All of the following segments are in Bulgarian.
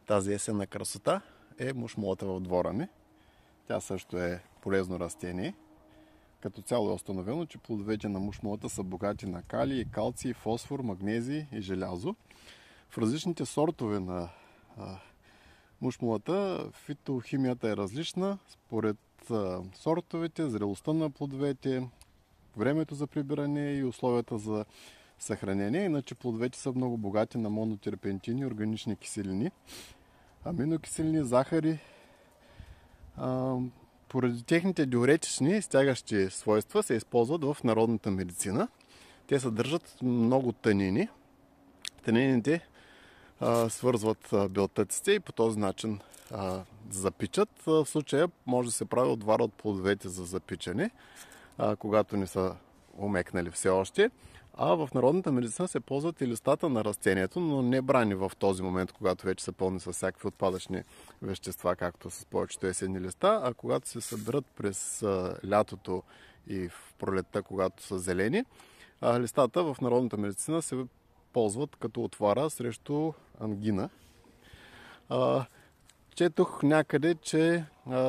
Тази есенна красота е мушмулата в двора ми. Тя също е полезно растение. Като цяло е установено, че плодовете на мушмулата са богати на калий, калций, фосфор, магнезий и желязо. В различните сортове на мушмулата фитохимията е различна според сортовете, зрелостта на плодовете, времето за прибиране и условията за съхранение. Иначе плодовете са много богати на монотерпентини и органични киселини, аминокиселини, захари. Поради техните диуретични стягащи свойства се използват в народната медицина. Те съдържат много танини. Танините свързват белтъците и по този начин запичат. В случая може да се прави отвар от плодовете за запичане, когато не са умекнали все още. А в народната медицина се ползват и листата на растението, но не брани в този момент, когато вече са пълни с всякакви отпадъчни вещества, както с повечето есенни листа, а когато се съберат през лятото и в пролетта, когато са зелени, листата в народната медицина се ползват като отвара срещу ангина. Четох някъде, че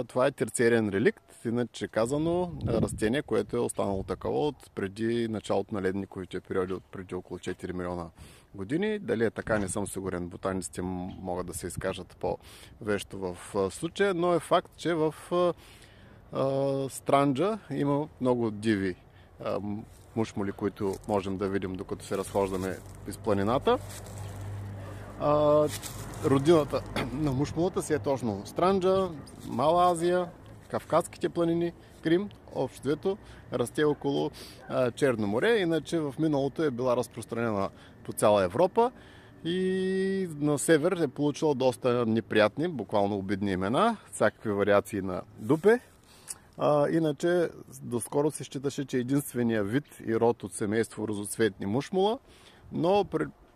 това е терциарен реликт, иначе казано растение, което е останало такова от преди началото на ледниковите периоди, от преди около 4 милиона години. Дали е така, не съм сигурен. Ботаниците могат да се изкажат по-вещо в случая, но е факт, че в Странджа има много диви мушмули, които можем да видим докато се разхождаме из планината. Родината на мушмулата си е точно Странджа, Мала Азия, Кавказските планини, Крим. Общо взето расте около Черно море, иначе в миналото е била разпространена по цяла Европа и на север е получила доста неприятни, буквално обидни имена, всякакви вариации на дупе. Иначе доскоро се считаше, че единствения вид и род от семейство розоцветни мушмула, но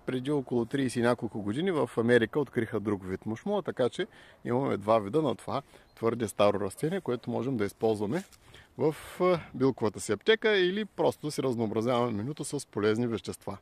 преди около 30 и няколко години в Америка откриха друг вид мушмула, така че имаме два вида на това твърде старо растение, което можем да използваме в билковата си аптека или просто да си разнообразяваме менюто с полезни вещества.